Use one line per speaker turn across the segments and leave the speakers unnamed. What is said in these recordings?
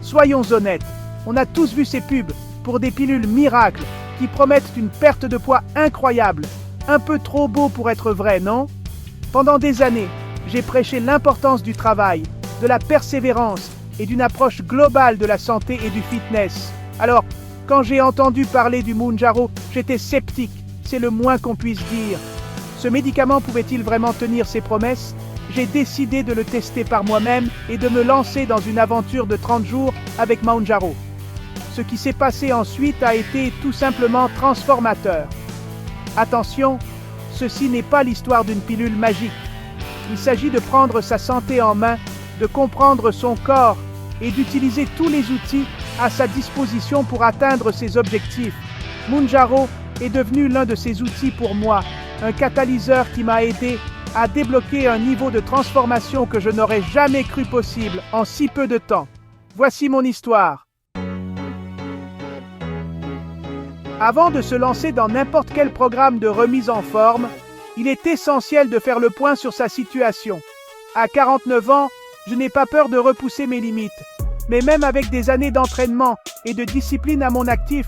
Soyons honnêtes, on a tous vu ces pubs pour des pilules miracles qui promettent une perte de poids incroyable. Un peu trop beau pour être vrai, non? Pendant des années, j'ai prêché l'importance du travail, de la persévérance et d'une approche globale de la santé et du fitness. Alors, quand j'ai entendu parler du Mounjaro, j'étais sceptique, c'est le moins qu'on puisse dire. Ce médicament pouvait-il vraiment tenir ses promesses? J'ai décidé de le tester par moi-même et de me lancer dans une aventure de 30 jours avec Mounjaro. Ce qui s'est passé ensuite a été tout simplement transformateur. Attention, ceci n'est pas l'histoire d'une pilule magique. Il s'agit de prendre sa santé en main, de comprendre son corps et d'utiliser tous les outils à sa disposition pour atteindre ses objectifs. Mounjaro est devenu l'un de ces outils pour moi, un catalyseur qui m'a aidé à débloquer un niveau de transformation que je n'aurais jamais cru possible en si peu de temps. Voici mon histoire. Avant de se lancer dans n'importe quel programme de remise en forme, il est essentiel de faire le point sur sa situation. À 49 ans, je n'ai pas peur de repousser mes limites. Mais même avec des années d'entraînement et de discipline à mon actif,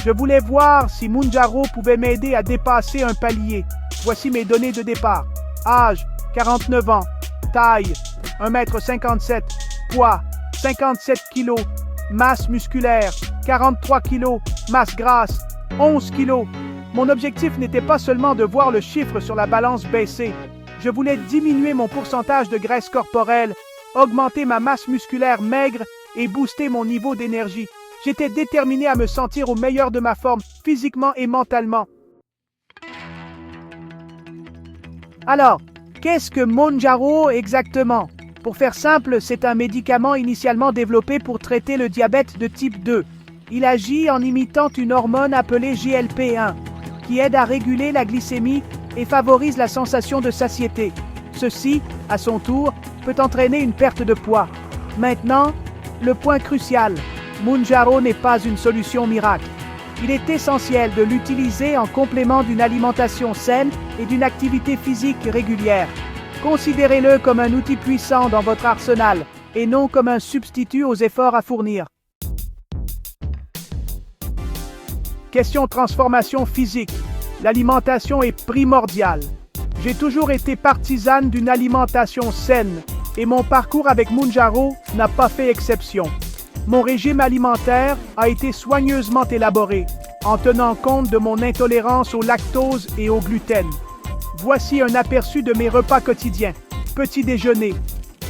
je voulais voir si Mounjaro pouvait m'aider à dépasser un palier. Voici mes données de départ. Âge, 49 ans. Taille, 1,57 m. Poids, 57 kg. Masse musculaire, 43 kg. Masse grasse, 11 kg. Mon objectif n'était pas seulement de voir le chiffre sur la balance baisser. Je voulais diminuer mon pourcentage de graisse corporelle, augmenter ma masse musculaire maigre et booster mon niveau d'énergie. J'étais déterminé à me sentir au meilleur de ma forme, physiquement et mentalement. Alors, qu'est-ce que Mounjaro exactement? Pour faire simple, c'est un médicament initialement développé pour traiter le diabète de type 2. Il agit en imitant une hormone appelée GLP-1, qui aide à réguler la glycémie et favorise la sensation de satiété. Ceci, à son tour, peut entraîner une perte de poids. Maintenant, le point crucial, Mounjaro n'est pas une solution miracle. Il est essentiel de l'utiliser en complément d'une alimentation saine et d'une activité physique régulière. Considérez-le comme un outil puissant dans votre arsenal et non comme un substitut aux efforts à fournir. Question transformation physique. L'alimentation est primordiale. J'ai toujours été partisane d'une alimentation saine et mon parcours avec Mounjaro n'a pas fait exception. Mon régime alimentaire a été soigneusement élaboré en tenant compte de mon intolérance au lactose et au gluten. Voici un aperçu de mes repas quotidiens. Petit déjeuner,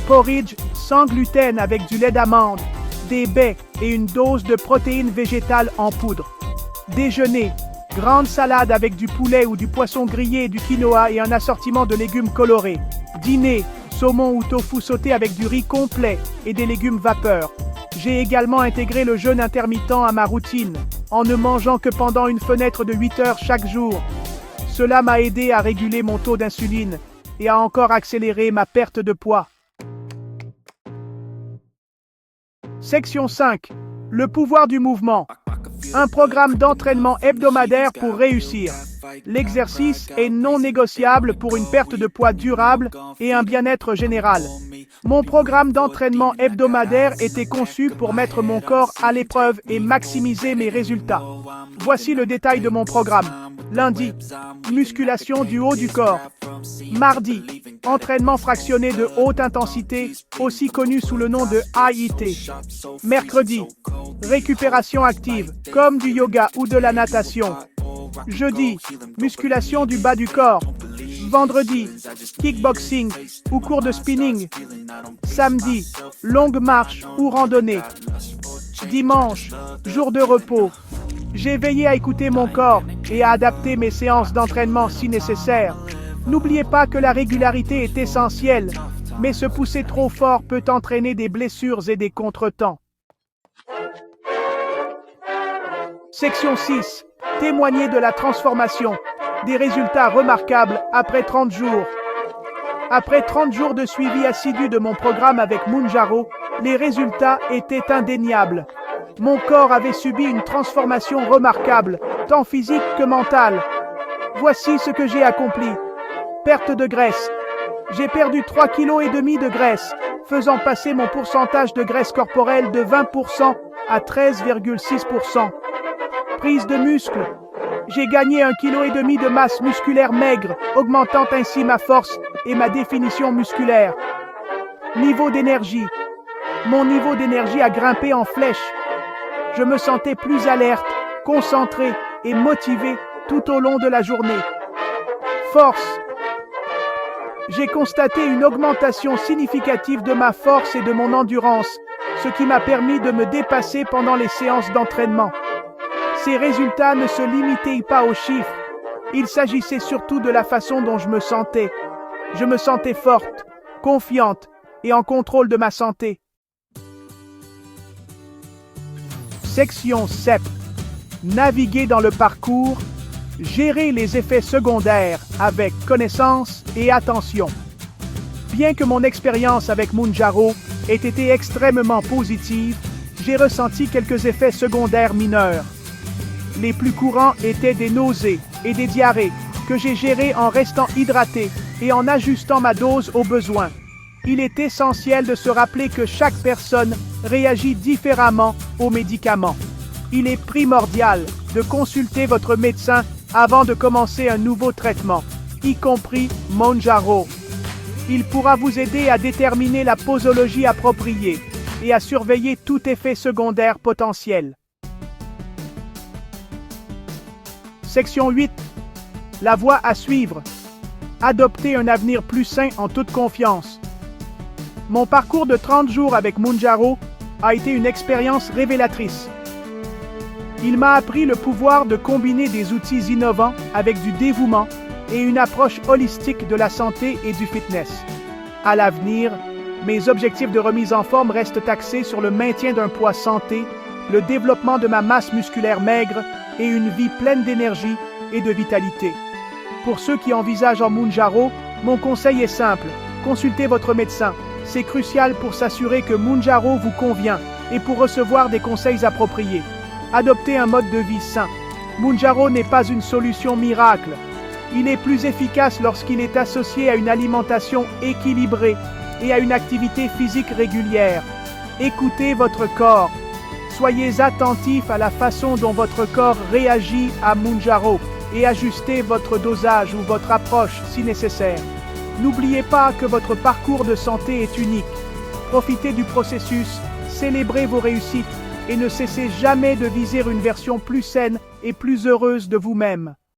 porridge sans gluten avec du lait d'amande, des baies et une dose de protéines végétales en poudre. Déjeuner, grande salade avec du poulet ou du poisson grillé, du quinoa et un assortiment de légumes colorés. Dîner, saumon ou tofu sauté avec du riz complet et des légumes vapeur. J'ai également intégré le jeûne intermittent à ma routine, en ne mangeant que pendant une fenêtre de 8 heures chaque jour. Cela m'a aidé à réguler mon taux d'insuline et à encore accélérer ma perte de poids. Section 5. Le pouvoir du mouvement. Un programme d'entraînement hebdomadaire pour réussir. L'exercice est non négociable pour une perte de poids durable et un bien-être général. Mon programme d'entraînement hebdomadaire était conçu pour mettre mon corps à l'épreuve et maximiser mes résultats. Voici le détail de mon programme. Lundi, musculation du haut du corps. Mardi, entraînement fractionné de haute intensité, aussi connu sous le nom de AIT. Mercredi, récupération active, comme du yoga ou de la natation. Jeudi, musculation du bas du corps. Vendredi, kickboxing ou cours de spinning. Samedi, longue marche ou randonnée. Dimanche, jour de repos. J'ai veillé à écouter mon corps et à adapter mes séances d'entraînement si nécessaire. N'oubliez pas que la régularité est essentielle, mais se pousser trop fort peut entraîner des blessures et des contretemps. Section 6. Témoigner de la transformation. Des résultats remarquables après 30 jours. Après 30 jours de suivi assidu de mon programme avec Mounjaro, les résultats étaient indéniables. Mon corps avait subi une transformation remarquable, tant physique que mentale. Voici ce que j'ai accompli. Perte de graisse. J'ai perdu 3,5 kg de graisse, faisant passer mon pourcentage de graisse corporelle de 20% à 13,6%. Prise de muscle. J'ai gagné 1,5 kg de masse musculaire maigre, augmentant ainsi ma force et ma définition musculaire. Niveau d'énergie. Mon niveau d'énergie a grimpé en flèche. Je me sentais plus alerte, concentré et motivé tout au long de la journée. Force. J'ai constaté une augmentation significative de ma force et de mon endurance, ce qui m'a permis de me dépasser pendant les séances d'entraînement. Ces résultats ne se limitaient pas aux chiffres. Il s'agissait surtout de la façon dont je me sentais. Je me sentais forte, confiante et en contrôle de ma santé. Section 7. Naviguer dans le parcours. Gérer les effets secondaires avec connaissance et attention. Bien que mon expérience avec Mounjaro ait été extrêmement positive, j'ai ressenti quelques effets secondaires mineurs. Les plus courants étaient des nausées et des diarrhées que j'ai gérées en restant hydraté et en ajustant ma dose aux besoins. Il est essentiel de se rappeler que chaque personne réagit différemment aux médicaments. Il est primordial de consulter votre médecin avant de commencer un nouveau traitement, y compris Mounjaro. Il pourra vous aider à déterminer la posologie appropriée et à surveiller tout effet secondaire potentiel. Section 8. La voie à suivre. Adopter un avenir plus sain en toute confiance. Mon parcours de 30 jours avec Mounjaro a été une expérience révélatrice. Il m'a appris le pouvoir de combiner des outils innovants avec du dévouement et une approche holistique de la santé et du fitness. À l'avenir, mes objectifs de remise en forme restent axés sur le maintien d'un poids santé, le développement de ma masse musculaire maigre et une vie pleine d'énergie et de vitalité. Pour ceux qui envisagent en Mounjaro, mon conseil est simple, consultez votre médecin. C'est crucial pour s'assurer que Mounjaro vous convient et pour recevoir des conseils appropriés. Adoptez un mode de vie sain. Mounjaro n'est pas une solution miracle. Il est plus efficace lorsqu'il est associé à une alimentation équilibrée et à une activité physique régulière. Écoutez votre corps. Soyez attentif à la façon dont votre corps réagit à Mounjaro et ajustez votre dosage ou votre approche si nécessaire. N'oubliez pas que votre parcours de santé est unique. Profitez du processus, célébrez vos réussites et ne cessez jamais de viser une version plus saine et plus heureuse de vous-même.